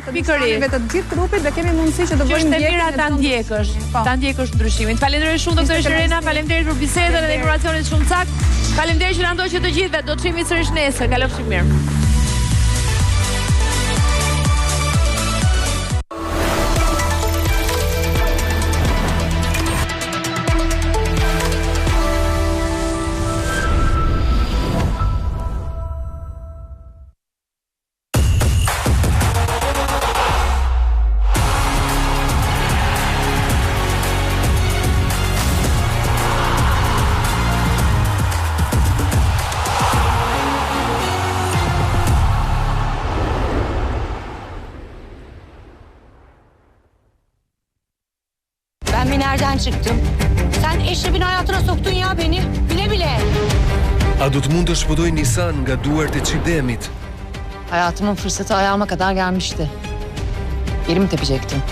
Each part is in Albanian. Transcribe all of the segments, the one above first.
pikërisht të gjithë trupit dhe kemi mundësi që të bëjmë ndjekjen ta ndjekësh. Ta ndjekësh ndryshimin. Faleminderit shumë doktor Shirena, faleminderit për bisedën dhe informacionin shumë sakt. Faleminderit që na ndoqët të gjithëve. Do të shihemi sërish nesër. Kalofshi mirë. Nereden çıktım? Sen Eşref'in hayatına soktun ya beni. Bile bile. A do të mund të shpëtoj Nisan nga duart e Çiğdemit? Hayatımın fırsatı ayağıma kadar gelmişti. Yerimi tepecektim.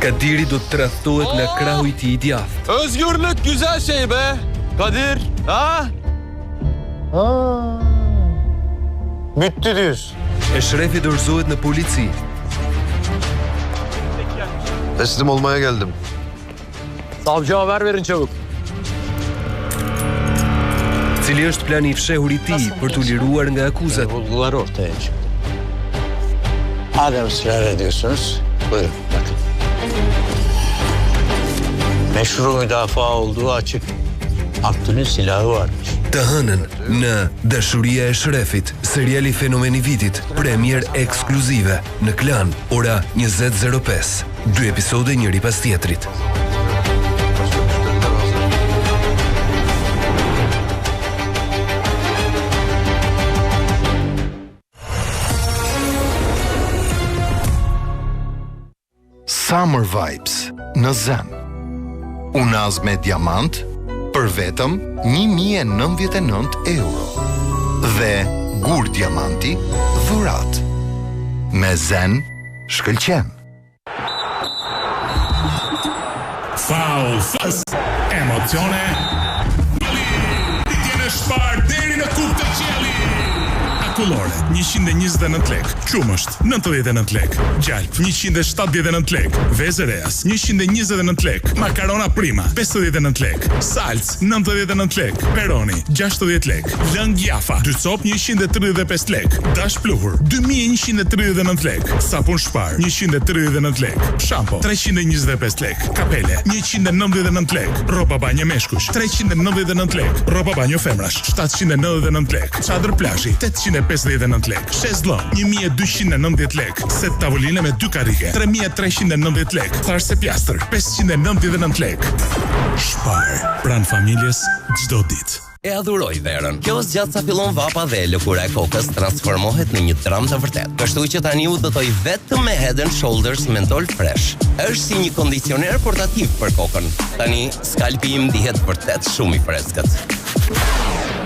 Kadiri do të tradhtohet nga krahu i tij i djathtë. Özgürlük güzel şey be. Kadir, ha? Bitti diyorsun. Eşrefi dorëzohet në polici. Teslim olmaya geldim. Savcıya haber verin çabuk. Cili është plani i fshehur i tij për t'u liruar nga akuzat? Bulgular ortaya çıktı. Madem ısrar ediyorsunuz, buyurun bakın. Meşru müdafaa olduğu açık. Abdül'ün silahı varmış. Të hënën në Dashuria e Shrefit, seriali Fenomeni i Vitit, premier ekskluzive në Klan, ora 20:05. 2 episode njëri pas tjetrit. Summer Vibes në Zen. Unaz me diamant për vetëm 1099 euro. Dhe gur diamanti dhurat. Me Zen shkëlqen. Foul, emocione. I tiene shpar deri në kupë të qeli. Akullore, 129 lek. Qumësht, 99 lek. Gjalp, 179 lek. Vezereas, 129 lek. Makarona Prima, 59 lek. Salc, 99 lek. Peroni, 60 lek. Lëng Jafa, 2 cop, 135 lek. Dash pluhur, 2139 lek. Sapun shpar, 139 lek. Shampo, 325 lek. Kapele, 199 lek. Roba banje meshkush, 399 lek. Roba banjo femrash, 799 lek. Çadër plazhi, 859 lek. Shezllong, 1290 lek. Set tavoline me 2 karrige, 3390 lek. Tharse pjastër, 599 lek. Shpar, pran familjes çdo ditë. E adhuroj verën. Kjo zgjat sa fillon vapa dhe lëkura e kokës transformohet në një dram të vërtet. Kështu që tani u dëtoj vetëm me Head & Shoulders Menthol Fresh. Është si një kondicioner portativ për kokën. Tani skalpi im ndihet vërtet shumë i freskët.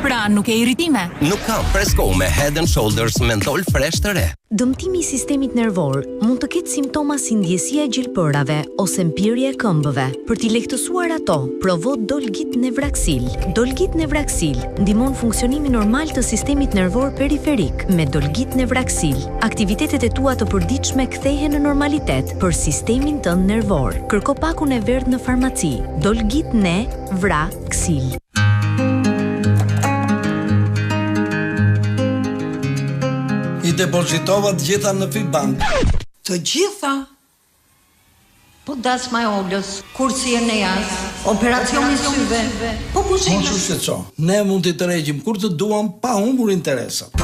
Pra nuk e irritime? Nuk kam, presko me Head & Shoulders Menthol Fresh të re. Dëmtimi i sistemit nervor mund të ketë simptoma si ndjesia e gjilpërave ose mpyrje e këmbëve. Për t'i lehtësuar ato, provo Dolgit Nevraksil. Dolgit Nevraksil ndihmon funksionimin normal të sistemit nervor periferik me Dolgit Nevraksil. Aktivitetet e tua të përditshme kthehen në normalitet për sistemin tënd nervor. Kërko pakun e verdh në farmaci. Dolgit Nevraksil. I depozitova të gjitha në Fibank. Të gjitha? Po dasma e Olës, kursi e Neas, operacioni syve, po pushina. Mos u shqetëso. Ne mund t'i tërheqim kur të duam pa humbur interesat.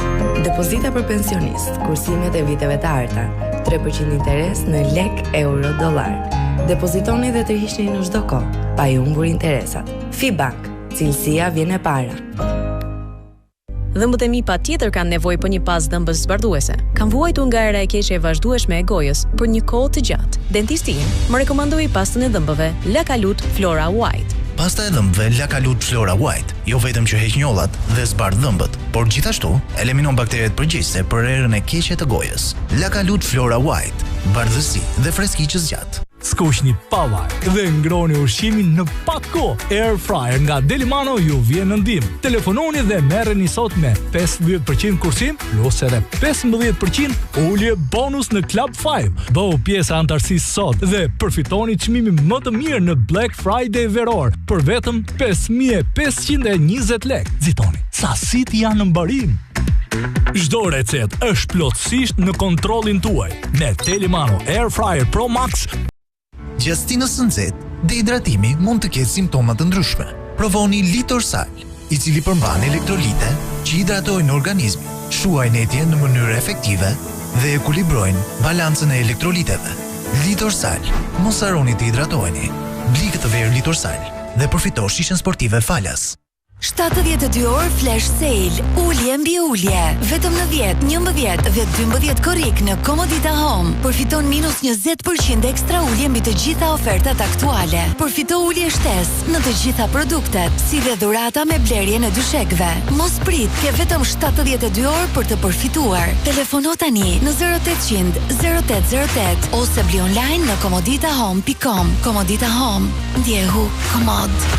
Depozita për pensionist, kursimet e viteve të arta, 3% interes në lek, euro, dollar. Depozitoni dhe tërhiqni në çdo kohë, pa i humbur interesat. Fibank, cilësia vjen e para. Dhëmbët e mi patjetër kanë nevojë për një pasë dhëmbësh zbardhuese. Kam vuajtur nga era e keqe e vazhdueshme e gojës për një kohë të gjatë. Dentisti im më rekomandoi pastën e dhëmbëve Lakalut Flora White. Pasta e dhëmbëve Lakalut Flora White jo vetëm që heq njollat dhe zbardh dhëmbët, por gjithashtu eliminon bakteret përgjegjëse për erën e keqe të gojës. Lakalut Flora White, bardhësi dhe freski që zgjat. Skuqni pa vaj dhe ngroni ushqimin në pak kohë. Air fryer nga Delimano ju vjen në ndihmë. Telefononi dhe merreni sot me 50% kursim plus edhe 15% ulje bonus në Club 5. Bëu pjesë e antarësisë sot dhe përfitoni çmimin më të mirë në Black Friday veror për vetëm 5.520 lekë. Nxitoni, sasit janë në mbarim. Çdo recet është plotësisht në kontrollin tuaj. Me Telimano Air Fryer Pro Max. Gjastinës së nxehtë, dehidratimi mund të ketë simptoma të ndryshme. Provoni Litorsal, i cili përmban elektrolite që hidratojnë organizmin, shuajnë etjen në mënyrë efektive dhe ekuilibrojnë balancën e elektroliteve. Litorsal, mos harroni të hidratoheni. Bli këtë verë Litorsal dhe përfito shishen sportive Falas. 72 orë flash sale, ullje mbi ullje. Vetëm në 10, 11 dhe 12 korrik në Komodita Home. Përfiton minus 20% ekstra ullje mbi të gjitha ofertat aktuale. Përfito ullje shtes në të gjitha produktet, si dhe dhurata me blerje në dyshekve. Mos prit, ke vetëm 72 orë për të përfituar. Telefono tani në 0800 0808 ose bli online në komoditahome.com. Komodita Home, ndjehu komod.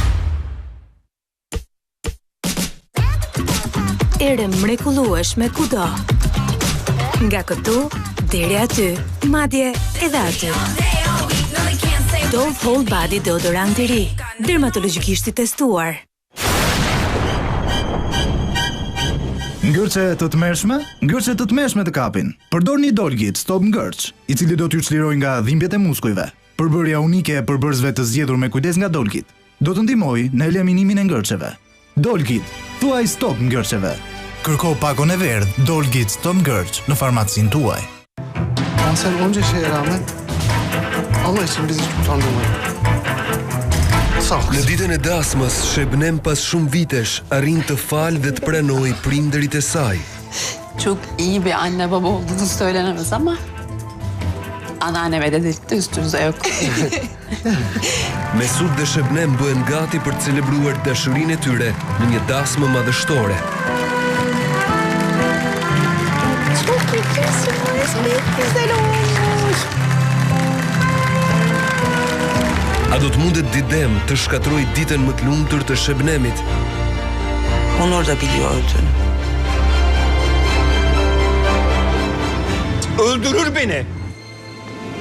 Ere mrekullueshme kudo. Nga këtu deri aty, madje edhe aty. Dove Whole Body deodorant i ri, dermatologjikisht i testuar. Ngërçe të tmerrshme? Ngërçe të tmerrshme të kapin. Përdorni Dolgit Stop Ngërç, i cili do t'ju çlirojë nga dhimbjet e muskujve. Përbërja unike e përbërësve të zgjedhur me kujdes nga Dolgit do të ndihmojë në eliminimin e ngërçeve. Dolgit, thuaj stop ngërçeve. Kërko pakon e verdh Dolgit Stop Ngërç në farmacinë tuaj. Sen onca şeye rağmen Allah için bizi hiç utandırmayın. Në ditën e dasmës, Shebnem pas shumë vitesh arrin të falë dhe të pranoj prindërit e saj. Çok iyi bir anne baba olduğunu söylenemez ama anneanneme dedik de üstünüze yok. Mesut dhe Shebnem bëhen gati për të celebruar dashurinë e tyre në një dasmë madhështore. Güzel olmuş. A do të mundet Didem të shkatroj ditën më të lumtur të Shebnemit? Onur da biliyordun. Öldürür beni.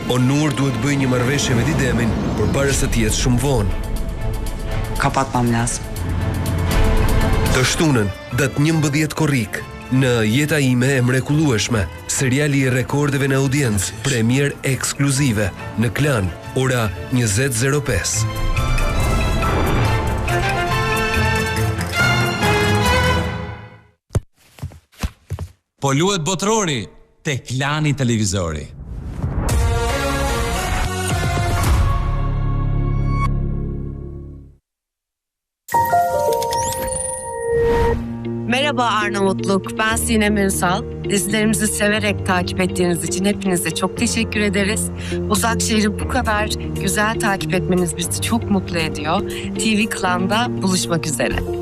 Onur duhet bëj një marrëveshje me Didemin përpara se të jetë shumë vonë. Kapatmam lazım. Të shtunën, datë 11 korrik, në Jeta ime e mrekullueshme, seriali i rekordeve në audiencë, premier ekskluzive, në Klan, ora 20:05. Po luhet botrori te Klani televizori. Merhaba Arnavutluk, ben Sinem Ünsal. Dizilerimizi severek takip ettiğiniz için hepinize çok teşekkür ederiz. Uzak Şehri bu kadar güzel takip etmeniz bizi çok mutlu ediyor. TV Klan'da buluşmak üzere.